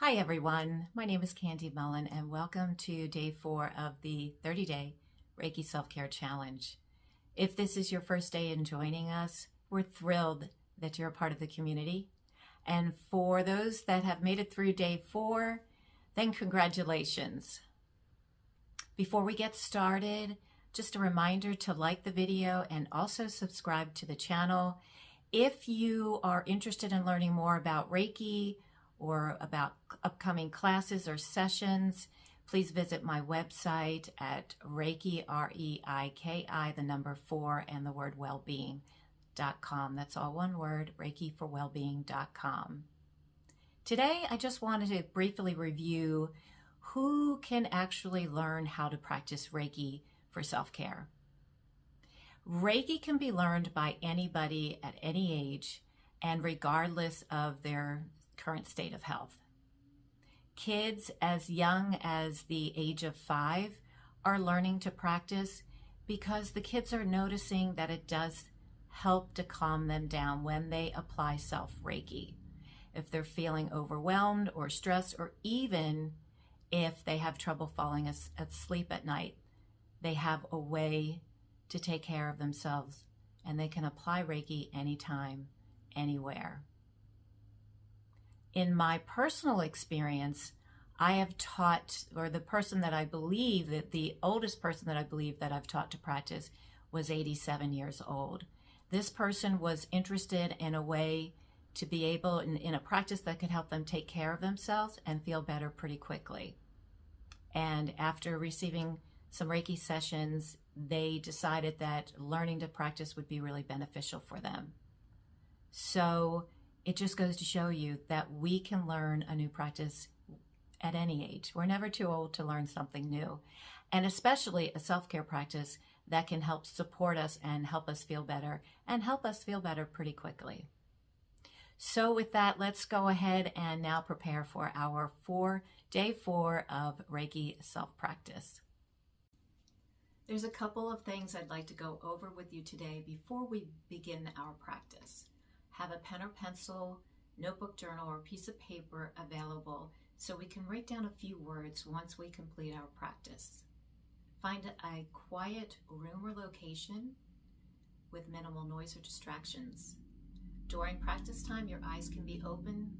Hi everyone, my name is Kandi and welcome to day 4 of the 30-day Reiki Self-Care Challenge. If this is your first day in joining us, we're thrilled that you're a part of the community. And for those that have made it through day 4, then congratulations. Before we get started, just a reminder to like the video and also subscribe to the channel. If you are interested in learning more about Reiki or about upcoming classes or sessions, please visit my website at Reiki, R-E-I-K-I, the number 4 and the word wellbeing.com. That's all one word, reikiforwellbeing.com. Today, I just wanted to briefly review who can actually learn how to practice Reiki for self-care. Reiki can be learned by anybody at any age and regardless of their current state of health. Kids as young as the age of 5 are learning to practice because the kids are noticing that it does help to calm them down when they apply self-Reiki. If they're feeling overwhelmed or stressed, or even if they have trouble falling asleep at night, they have a way to take care of themselves, and they can apply Reiki anytime, anywhere. In my personal experience, I have taught, or the person that I believe, that the oldest person that I believe that I've taught to practice was 87 years old. This person was interested in a way to be able, in a practice that could help them take care of themselves and feel better pretty quickly. And after receiving some Reiki sessions, they decided that learning to practice would be really beneficial for them. So it just goes to show you that we can learn a new practice at any age. We're never too old to learn something new, and especially a self-care practice that can help support us and help us feel better, and help us feel better pretty quickly. So with that, let's go ahead and now prepare for our day 4 of Reiki self-practice. There's a couple of things I'd like to go over with you today before we begin our practice. Have a pen or pencil, notebook, journal, or piece of paper available so we can write down a few words once we complete our practice. Find a quiet room or location with minimal noise or distractions. During practice time, your eyes can be open,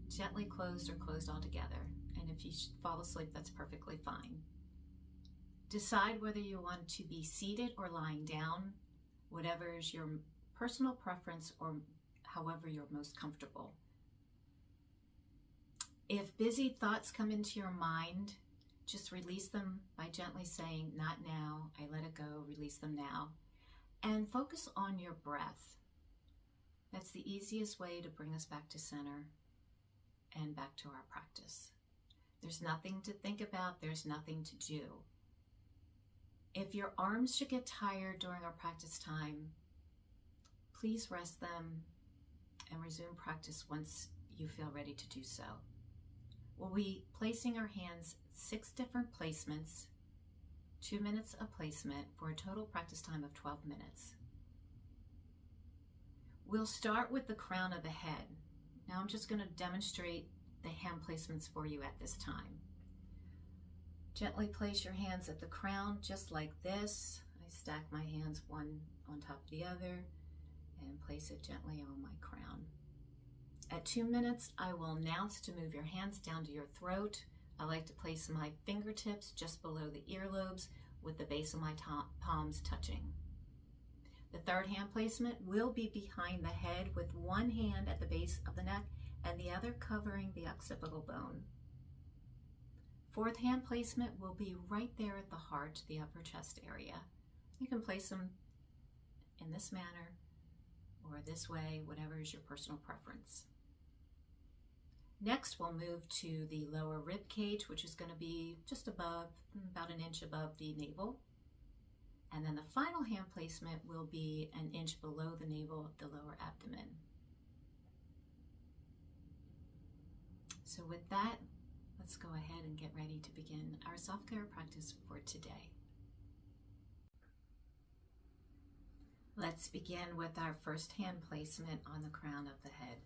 gently closed, or closed altogether. And if you fall asleep, that's perfectly fine. Decide whether you want to be seated or lying down, whatever is your personal preference, or however you're most comfortable. If busy thoughts come into your mind, just release them by gently saying, "Not now, I let it go, release them now." And focus on your breath. That's the easiest way to bring us back to center and back to our practice. There's nothing to think about, there's nothing to do. If your arms should get tired during our practice time, please rest them and resume practice once you feel ready to do so. We'll be placing our hands 6 different placements, 2 minutes a placement, for a total practice time of 12 minutes. We'll start with the crown of the head. Now I'm just going to demonstrate the hand placements for you at this time. Gently place your hands at the crown just like this. I stack my hands one on top of the other and place it gently on my crown. At 2 minutes, I will announce to move your hands down to your throat. I like to place my fingertips just below the earlobes with the base of my palms touching. The third hand placement will be behind the head with one hand at the base of the neck and the other covering the occipital bone. Fourth hand placement will be right there at the heart, the upper chest area. You can place them in this manner or this way, whatever is your personal preference. Next, we'll move to the lower rib cage, which is going to be just above, about an inch above the navel. And then the final hand placement will be an inch below the navel, the lower abdomen. So with that, let's go ahead and get ready to begin our self-care practice for today. Let's begin with our first hand placement on the crown of the head.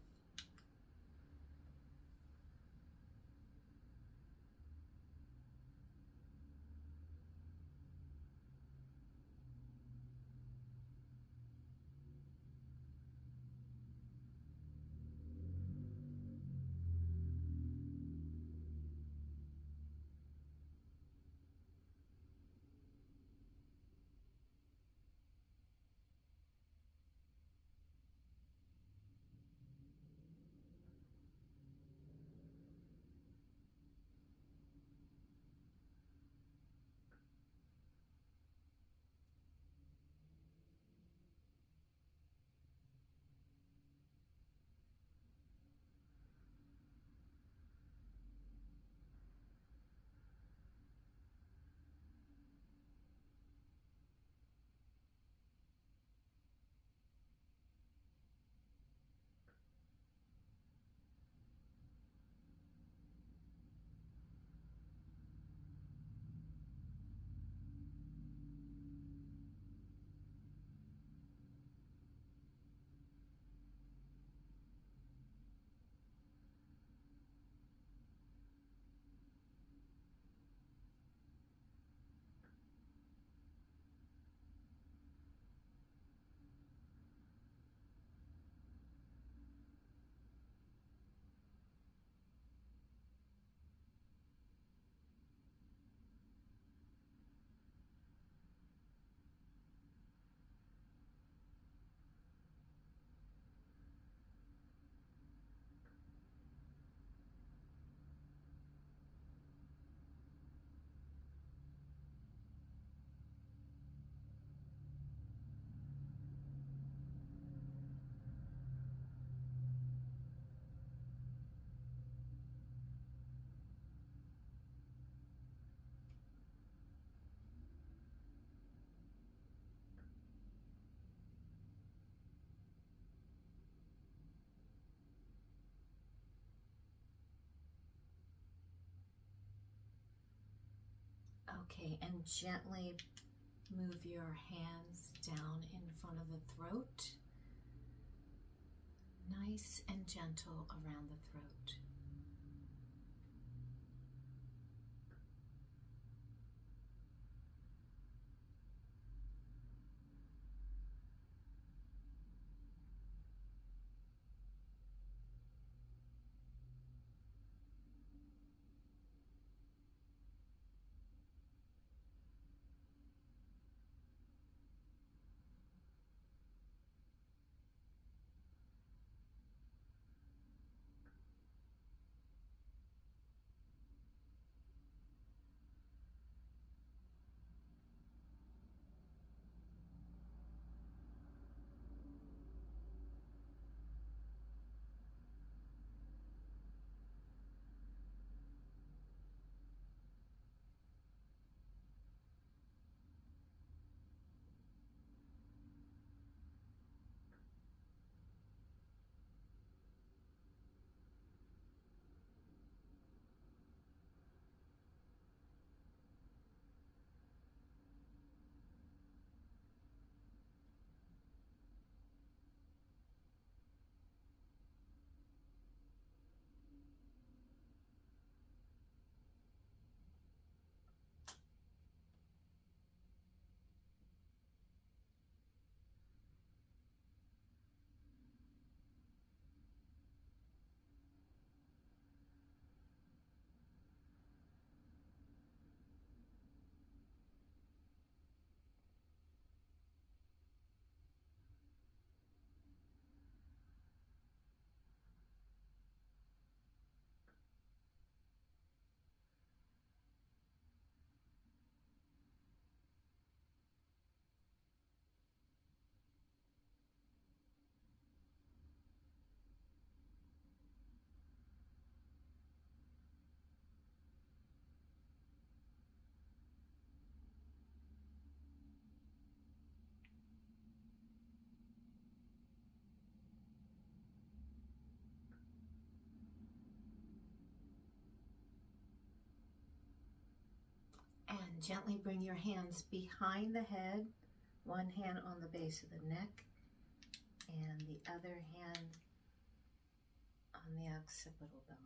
Okay, and gently move your hands down in front of the throat. Nice and gentle around the throat. And gently bring your hands behind the head, one hand on the base of the neck, and the other hand on the occipital bone.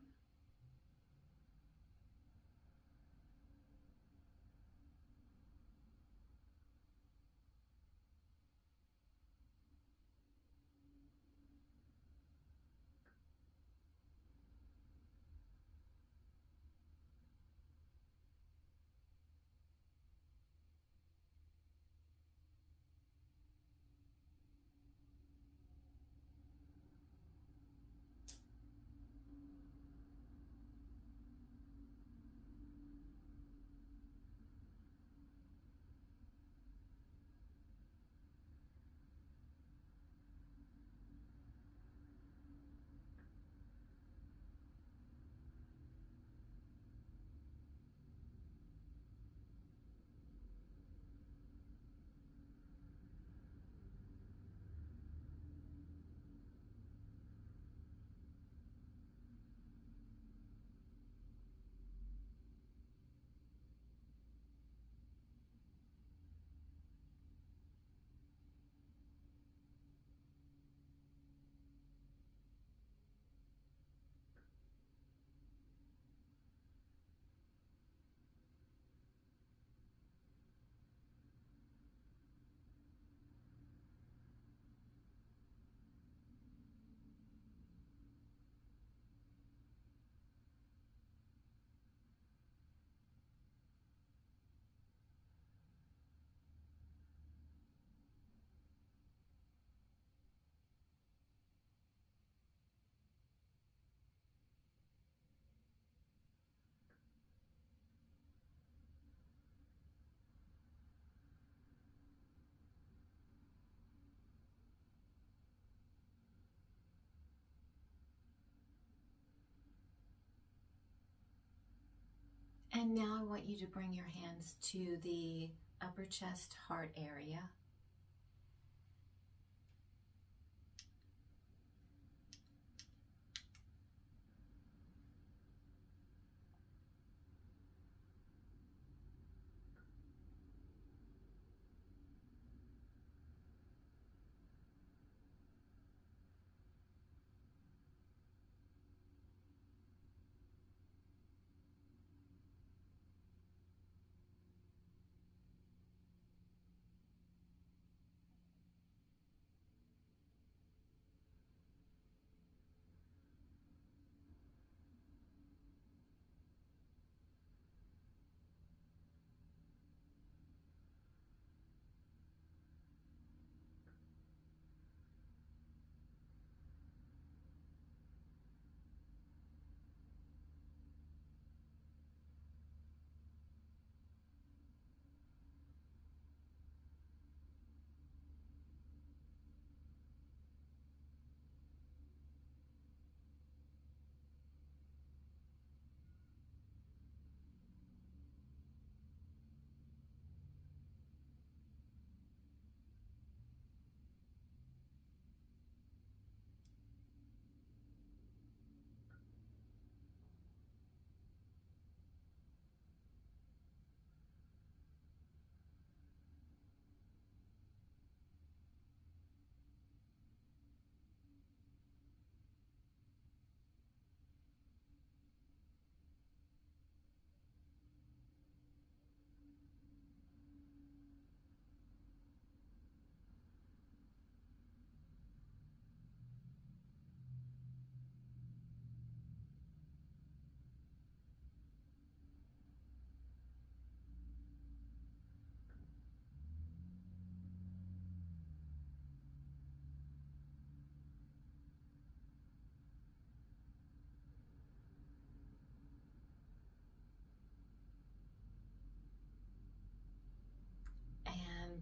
And now I want you to bring your hands to the upper chest, heart area.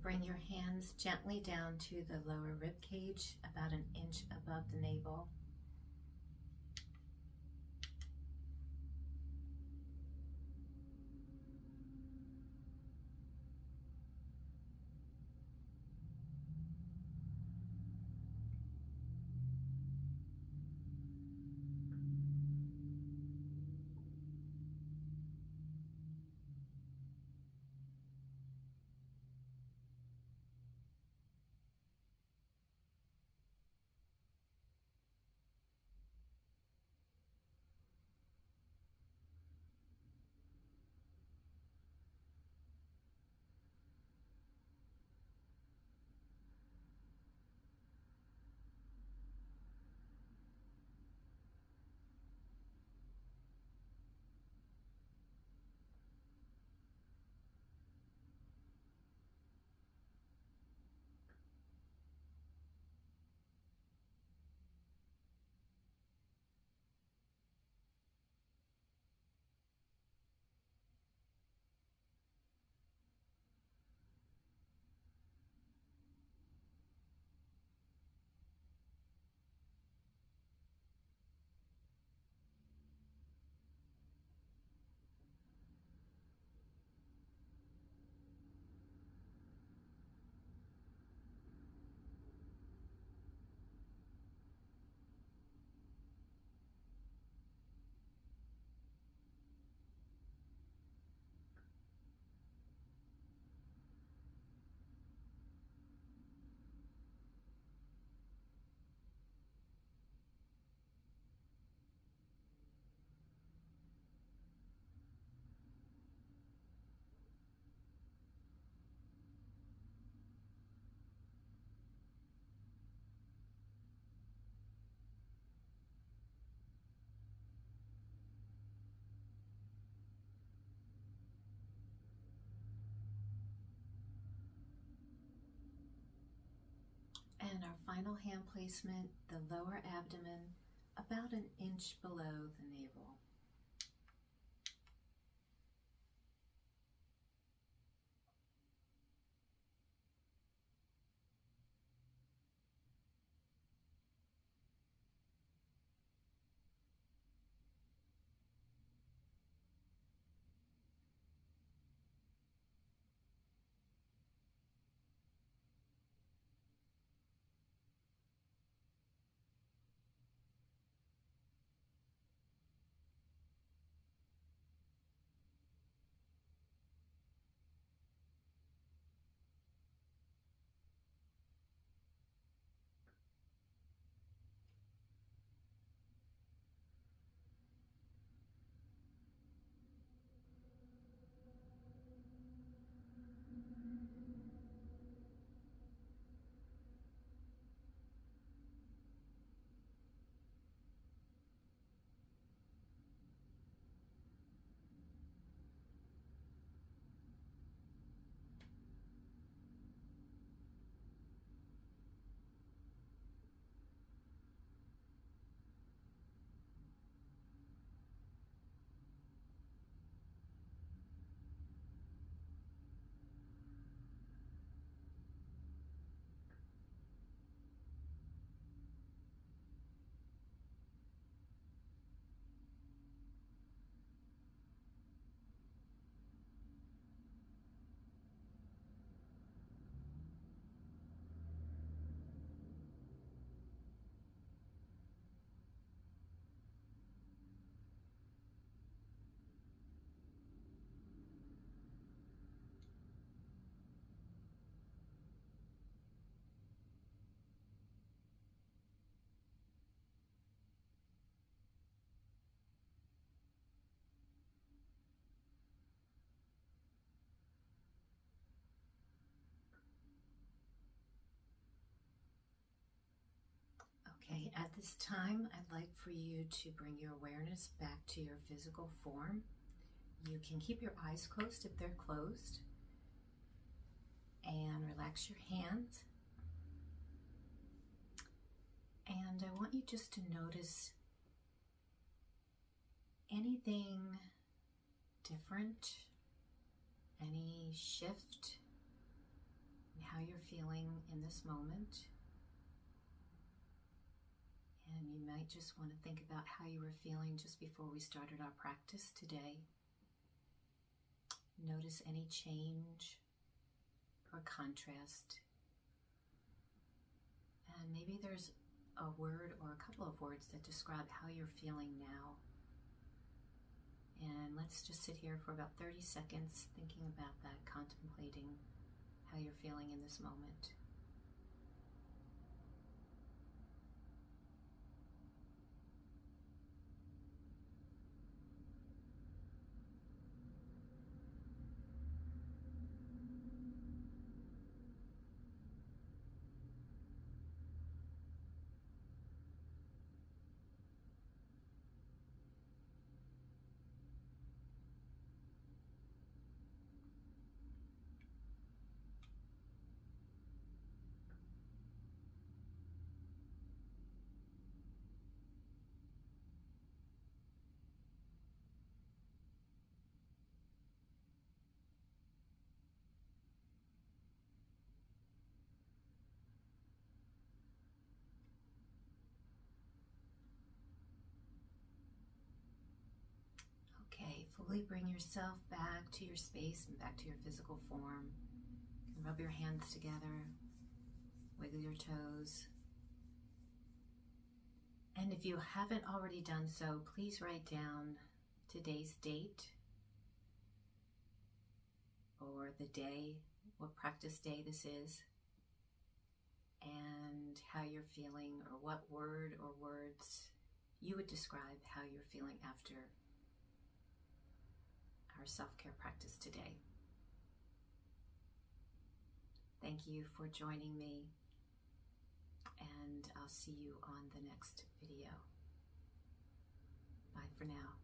Bring your hands gently down to the lower rib cage, about an inch above the navel. And our final hand placement, the lower abdomen, about an inch below the navel. Okay, at this time, I'd like for you to bring your awareness back to your physical form. You can keep your eyes closed if they're closed, and relax your hands. And I want you just to notice anything different, any shift, and how you're feeling in this moment. And you might just want to think about how you were feeling just before we started our practice today. Notice any change or contrast. And maybe there's a word or a couple of words that describe how you're feeling now. And let's just sit here for about 30 seconds thinking about that, contemplating how you're feeling in this moment. Okay, fully bring yourself back to your space and back to your physical form. You can rub your hands together, wiggle your toes. And if you haven't already done so, please write down today's date or the day, what practice day this is, and how you're feeling, or what word or words you would describe how you're feeling after our self-care practice today. Thank you for joining me, and I'll see you on the next video. Bye for now.